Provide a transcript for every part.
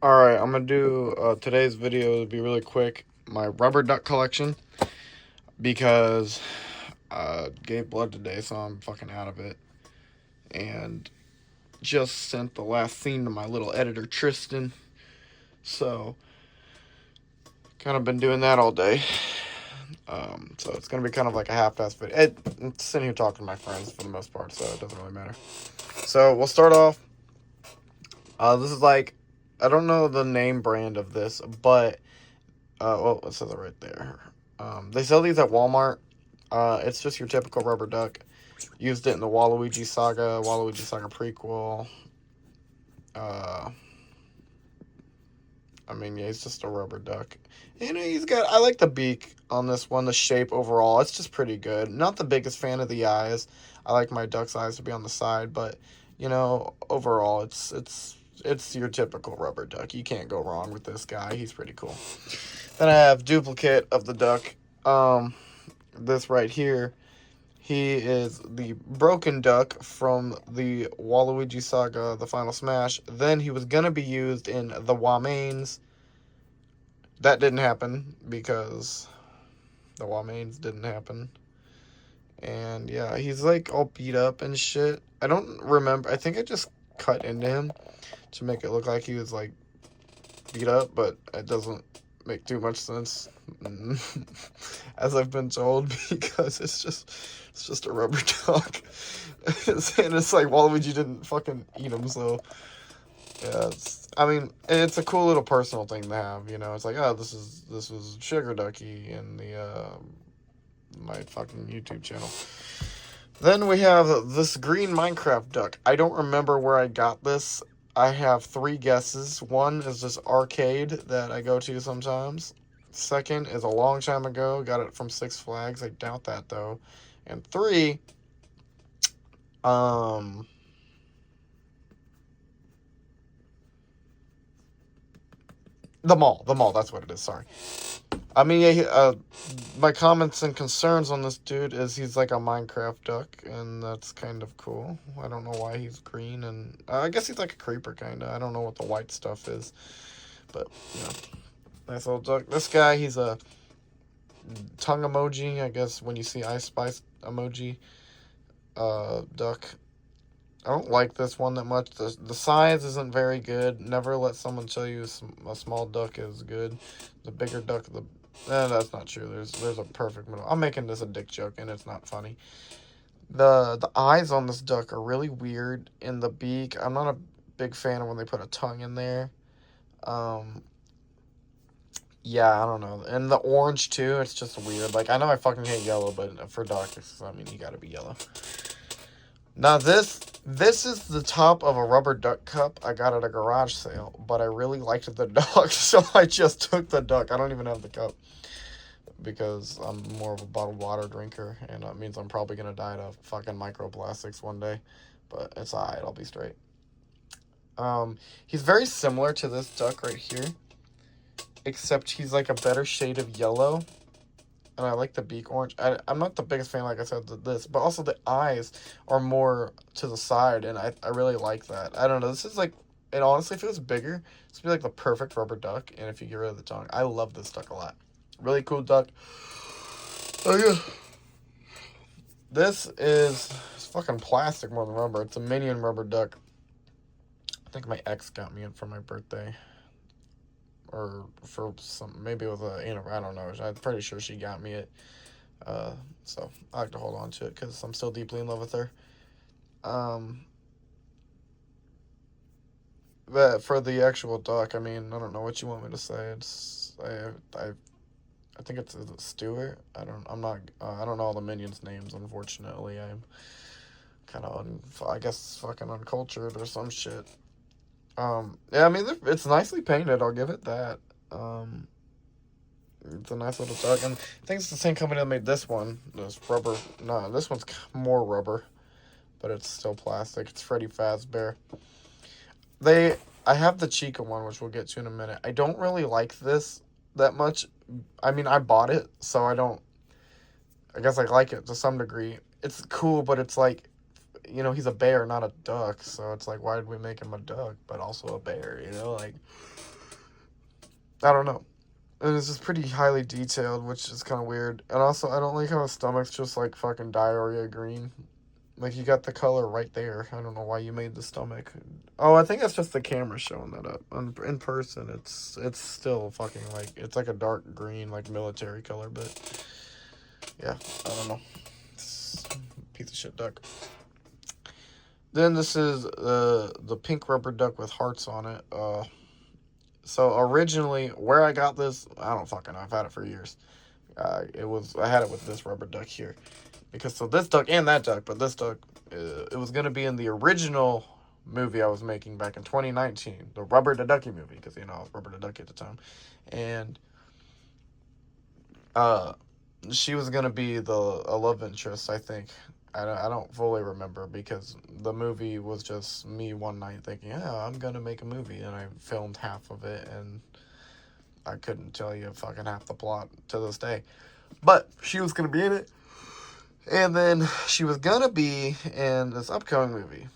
Alright, I'm gonna do today's video. It'll be really quick. My rubber duck collection because gave blood today, so I'm fucking out of it. And just sent the last scene to my little editor Tristan. So kind of been doing that all day. So it's gonna be kind of like a half-assed video. I'm sitting here talking to my friends for the most part, so it doesn't really matter. So we'll start off. This is like, I don't know the name brand of this, but well, it says it right there. They sell these at Walmart. It's just your typical rubber duck. Used it in the Waluigi Saga prequel. Uh, I mean, yeah, he's just a rubber duck. And I like the beak on this one, the shape overall. It's just pretty good. Not the biggest fan of the eyes. I like my duck's eyes to be on the side, but, overall, it's your typical rubber duck. You can't go wrong with this guy. He's pretty cool. Then I have duplicate of the duck. This right here. He is the broken duck from the Waluigi Saga, the Final Smash. Then he was going to be used in the Wamains. That didn't happen because the Wamains didn't happen. And yeah, he's like all beat up and shit. I don't remember. I think I just cut into him to make it look like he was like beat up, but it doesn't make too much sense as I've been told, because it's just a rubber duck. And it's like Waluigi didn't fucking eat him, so yeah, it's a cool little personal thing to have, it's like, oh, this was Sugar Ducky in the my fucking YouTube channel. Then we have this green Minecraft duck. I don't remember where I got this. I have 3 guesses. One is this arcade that I go to sometimes. Second is a long time ago. Got it from Six Flags. I doubt that, though. And 3, the mall. The mall, that's what it is, sorry. I mean, yeah, my comments and concerns on this dude is he's like a Minecraft duck, and that's kind of cool. I don't know why he's green, and I guess he's like a creeper, kind of. I don't know what the white stuff is, but, nice little duck. This guy, he's a tongue emoji, I guess, when you see Ice Spice emoji, duck. I don't like this one that much. The size isn't very good. Never let someone tell you a small duck is good. The bigger duck, that's not true. There's a perfect middle. I'm making this a dick joke, and it's not funny. The eyes on this duck are really weird. In the beak, I'm not a big fan of when they put a tongue in there. Yeah, I don't know. And the orange, too, it's just weird. Like, I know I fucking hate yellow, but for ducks, I mean, you gotta be yellow. Now, this is the top of a rubber duck cup I got at a garage sale, but I really liked the duck, so I just took the duck. I don't even have the cup because I'm more of a bottled water drinker, and that means I'm probably going to die to fucking microplastics one day, but it's alright, I'll be straight. He's very similar to this duck right here, except he's like a better shade of yellow. And I like the beak orange. I'm not the biggest fan, like I said, of this, but also the eyes are more to the side, and I really like that. I don't know, this is like, it honestly feels bigger. This would be like the perfect rubber duck, and if you get rid of the tongue. I love this duck a lot. Really cool duck. Oh, yeah. It's fucking plastic more than rubber. It's a minion rubber duck. I think my ex got me it for my birthday. Or for maybe with I don't know. I'm pretty sure she got me it. So I like to hold on to it because I'm still deeply in love with her. But for the actual duck, I mean, I don't know what you want me to say. I think it's Stewart. I don't know all the minions' names. Unfortunately, I'm kind of I guess fucking uncultured or some shit. Yeah, I mean, it's nicely painted. I'll give it that. It's a nice little duck, and I think it's the same company that made this one. This rubber. No, this one's more rubber, but it's still plastic. It's Freddy Fazbear. I have the Chica one, which we'll get to in a minute. I don't really like this that much. I mean, I bought it, so I guess I like it to some degree. It's cool, but it's like, he's a bear, not a duck. So it's like, why did we make him a duck, but also a bear, like, I don't know. And it's just pretty highly detailed, which is kind of weird. And also, I don't like how his stomach's just like fucking diarrhea green. Like, you got the color right there. I don't know why you made the stomach. Oh, I think that's just the camera showing that up. In person, it's still fucking like, it's like a dark green, like military color, but yeah, I don't know. It's a piece of shit duck. Then this is the pink rubber duck with hearts on it. So originally, where I got this, I don't fucking know. I've had it for years. I had it with this rubber duck here. Because so this duck and that duck, but this duck, it was going to be in the original movie I was making back in 2019, the Rubber the Ducky movie, because, you know, I was Rubber the Ducky at the time. And she was going to be a love interest, I think. I don't fully remember, because the movie was just me one night thinking, yeah, I'm going to make a movie, and I filmed half of it, and I couldn't tell you fucking half the plot to this day. But she was going to be in it. And then she was gonna be in this upcoming movie.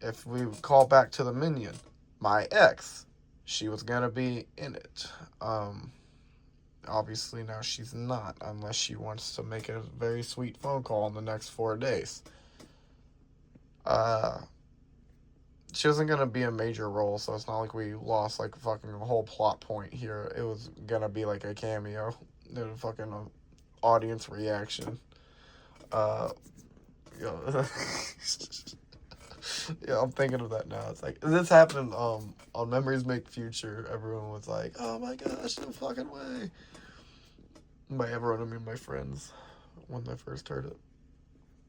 If we call back to the Minion, my ex, she was gonna be in it. Obviously now she's not, unless she wants to make a very sweet phone call in the next 4 days. She wasn't gonna be a major role, so it's not like we lost like fucking a whole plot point here. It was gonna be like a cameo, a fucking audience reaction. Yeah, yeah, I'm thinking of that now. It's like, this happened on Memories Make Future. Everyone was like, oh my gosh, no fucking way. By everyone, I mean my friends, when they first heard it.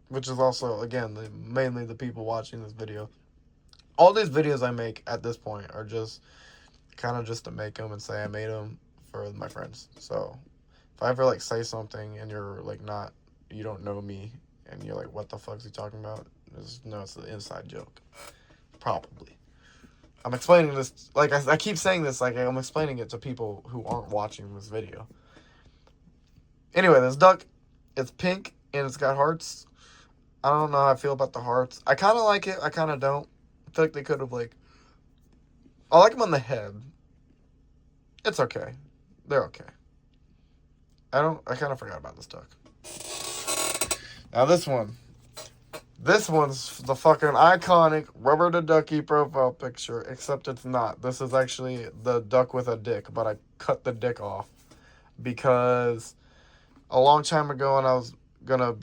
Which is also, again, mainly the people watching this video. All these videos I make at this point are just kind of just to make them and say I made them for my friends. So if I ever like say something and you're like you don't know me, and you're like, what the fuck is he talking about? It's an inside joke. Probably. I'm explaining this, like, I keep saying this, like, I'm explaining it to people who aren't watching this video. Anyway, this duck, it's pink, and it's got hearts. I don't know how I feel about the hearts. I kind of like it, I kind of don't. I feel like they could have, like, I like them on the head. It's okay. They're okay. I kind of forgot about this duck. Now this one's the fucking iconic Rubber the Ducky profile picture, except it's not. This is actually the duck with a dick, but I cut the dick off because a long time ago when I was gonna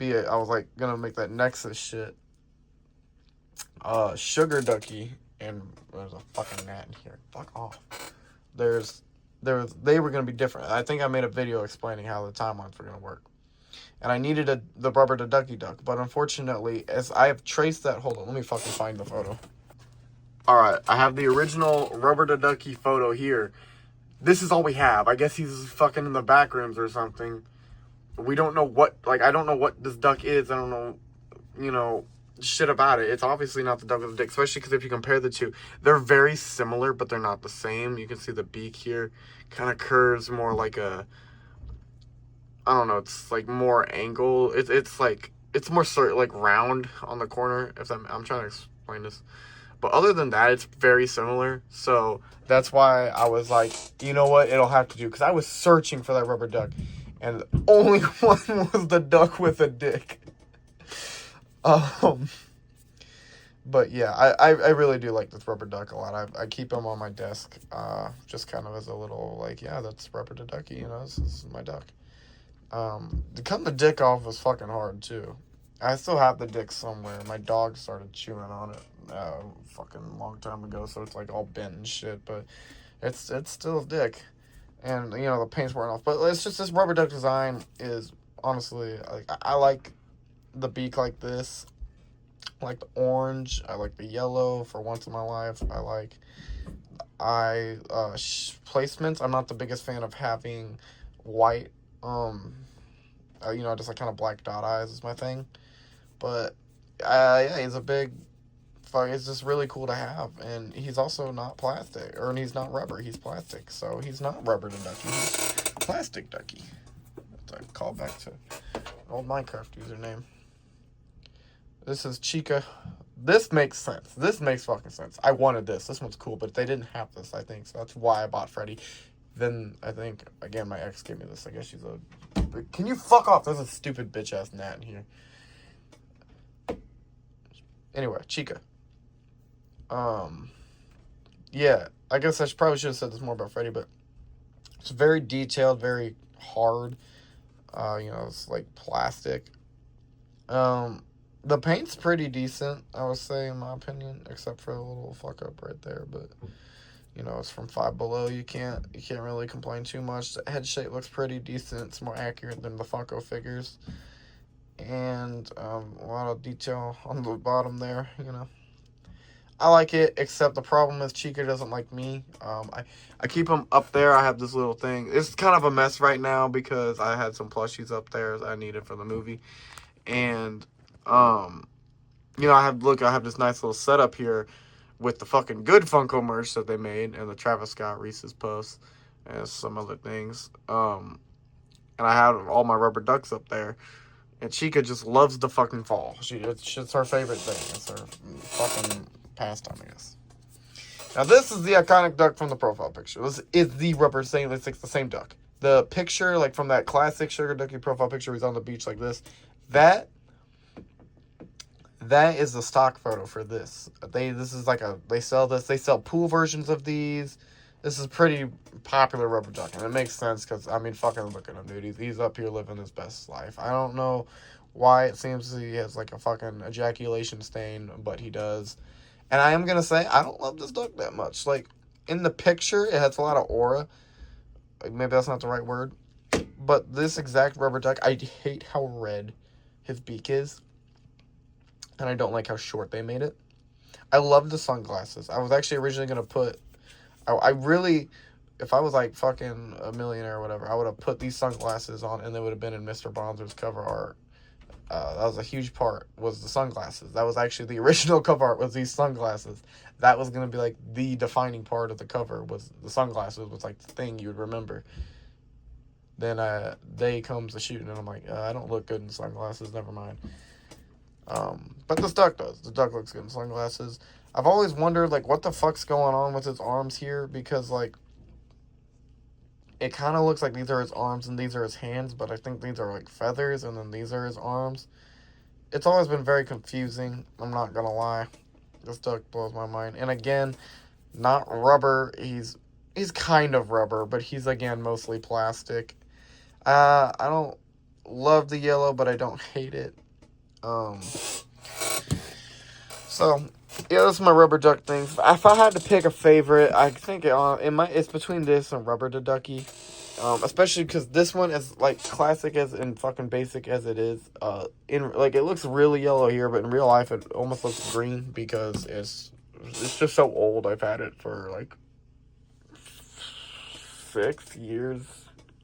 make that Nexus shit, Sugar Ducky, and there's a fucking gnat in here. Fuck off. They were gonna be different. I think I made a video explaining how the timelines were gonna work. And I needed the Rubber the Ducky duck. But unfortunately, as I have traced that... Hold on, let me fucking find the photo. Alright, I have the original Rubber the Ducky photo here. This is all we have. I guess he's fucking in the back rooms or something. We don't know what... Like, I don't know what this duck is. I don't know, you know, shit about it. It's obviously not the duck with the dick. Especially because if you compare the two, they're very similar, but they're not the same. You can see the beak here. Kind of curves more like a... I don't know, it's like more angle. It's like, it's more like round on the corner. I'm trying to explain this. But other than that, it's very similar. So that's why I was like, you know what, it'll have to do. Because I was searching for that rubber duck. And the only one was the duck with a dick. But yeah, I really do like this rubber duck a lot. I keep him on my desk. Just kind of as a little, like, yeah, that's Rubber the Ducky, you know, this is my duck. Cutting the dick off was fucking hard, too. I still have the dick somewhere. My dog started chewing on it fucking long time ago, so it's, like, all bent and shit, but it's still a dick. And, you know, the paint's wearing off. But it's just this rubber duck design is, honestly, like, I like the beak like this. I like the orange. I like the yellow for once in my life. I like placements. I'm not the biggest fan of having white you know, just like kind of black dot eyes is my thing. But yeah, he's a big fuck. It's just really cool to have, and he's also not plastic, or he's not rubber. He's plastic, so he's not Rubber the Ducky. He's Plastic Ducky. That's a call back to old Minecraft username. This is Chica. This makes sense. This makes fucking sense. I wanted this. This one's cool, but they didn't have this, I think, so that's why I bought Freddy. Then I think, again, my ex gave me this. I guess she's a... Can you fuck off? There's a stupid bitch-ass gnat in here. Anyway, Chica. Yeah, I guess I probably should have said this more about Freddy, but it's very detailed, very hard. It's like plastic. The paint's pretty decent, I would say, in my opinion, except for a little fuck up right there, but it's from Five Below. You can't really complain too much. The head shape looks pretty decent. It's more accurate than the Funko figures, and a lot of detail on the bottom there. I like it, except the problem is Chica doesn't like me. I keep them up there. I have this little thing. It's kind of a mess right now because I had some plushies up there that I needed for the movie, and I have this nice little setup here with the fucking good Funko merch that they made and the Travis Scott Reese's posts and some other things. And I have all my rubber ducks up there. And Chica just loves to fucking fall. It's her favorite thing. It's her fucking pastime, I guess. Now, this is the iconic duck from the profile picture. This is the rubber saying it's the same duck. The picture, like from that classic Sugar Ducky profile picture, he's on the beach like this. That is the stock photo for this. They sell pool versions of these. This is pretty popular rubber duck, and it makes sense because, fucking look at him, dude. He's up here living his best life. I don't know why it seems he has like a fucking ejaculation stain, but he does. And I am going to say, I don't love this duck that much. Like, in the picture, it has a lot of aura. Maybe that's not the right word. But this exact rubber duck, I hate how red his beak is. And I don't like how short they made it. I love the sunglasses. I was actually originally going to put... if I was like fucking a millionaire or whatever, I would have put these sunglasses on and they would have been in Mr. Bonzer's cover art. That was a huge part, was the sunglasses. That was actually the original cover art, was these sunglasses. That was going to be like the defining part of the cover, was the sunglasses, was like the thing you would remember. Then day comes the shooting and I'm like, I don't look good in sunglasses, never mind. But this duck does. The duck looks good in sunglasses. I've always wondered, like, what the fuck's going on with his arms here, because, like, it kind of looks like these are his arms and these are his hands, but I think these are, like, feathers, and then these are his arms. It's always been very confusing, I'm not gonna lie. This duck blows my mind. And again, not rubber. He's kind of rubber, but he's, again, mostly plastic. I don't love the yellow, but I don't hate it. So, yeah, that's my rubber duck thing. If I had to pick a favorite, I think it's between this and Rubber Ducky. Especially because this one is like classic as and fucking basic as it is. It looks really yellow here, but in real life it almost looks green because it's just so old. I've had it for like 6 years.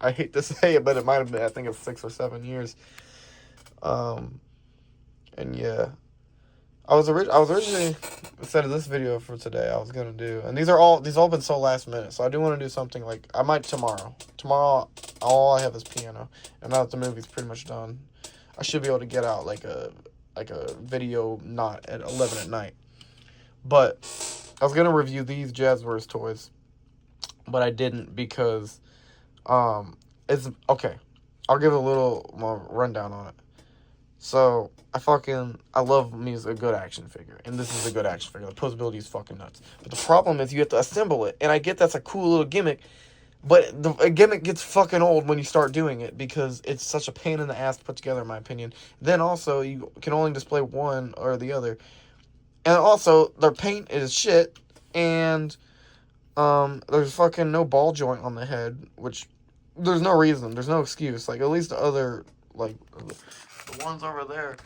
I hate to say it, but it might have been. I think it's 6 or 7 years. And yeah. I was originally, instead of this video for today, I was gonna do, and these all been so last minute, so I do want to do something like, I might tomorrow. Tomorrow, all I have is piano, and now that the movie's pretty much done, I should be able to get out like a video not at 11 at night. But I was gonna review these Jazzwares toys, but I didn't because, it's okay. I'll give a little more rundown on it. So, I love me a good action figure, and this is a good action figure. The posability is fucking nuts. But the problem is you have to assemble it, and I get that's a cool little gimmick, but a gimmick gets fucking old when you start doing it, because it's such a pain in the ass to put together, in my opinion. Then also, you can only display one or the other. And also, their paint is shit, and there's fucking no ball joint on the head, which there's no reason, there's no excuse. Like, at least the other, like... the ones over there,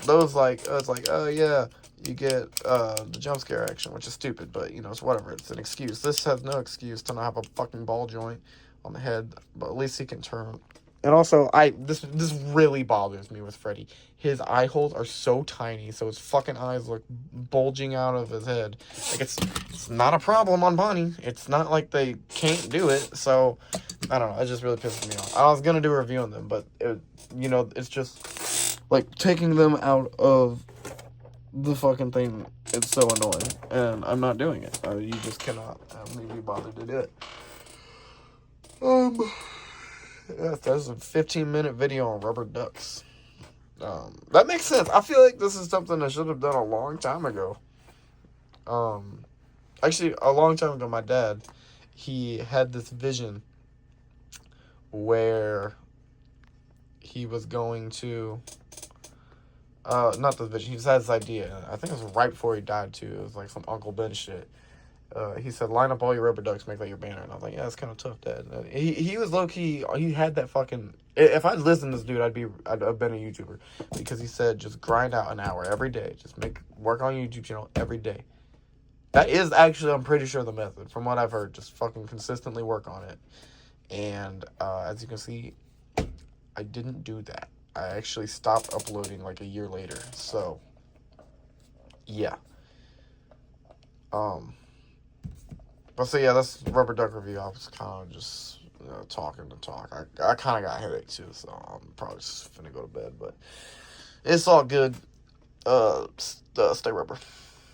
those it's like, oh yeah, you get the jump scare action, which is stupid, but it's whatever, it's an excuse. This has no excuse to not have a fucking ball joint on the head, but at least he can turn. And also, this really bothers me with Freddy. His eye holes are so tiny, so his fucking eyes look bulging out of his head. Like, it's not a problem on Bonnie. It's not like they can't do it, so, I don't know, it just really pisses me off. I was gonna do a review on them, but, it's just, like, taking them out of the fucking thing, it's so annoying, and I'm not doing it. You just cannot have me be bothered to do it. Um, yeah, there's a 15-minute video on rubber ducks. That makes sense. I feel like this is something I should have done a long time ago. Actually, a long time ago, my dad, he had this vision where he was going to, not the vision, he just had this idea. I think it was right before he died, too. It was like some Uncle Ben shit. He said, line up all your rubber ducks, make that your banner. And I was like, yeah, that's kind of tough, Dad. He was low-key, he had that fucking, if I'd listened to this dude, I'd have been a YouTuber. Because he said, just grind out an hour every day. Just work on your YouTube channel every day. That is actually, I'm pretty sure, the method. From what I've heard, just fucking consistently work on it. And as you can see, I didn't do that. I actually stopped uploading like a year later. So, yeah. But so yeah, that's Rubber Duck review. I was kind of just talking to talk. I kind of got a headache too, so I'm probably just finna go to bed. But it's all good. Stay rubber.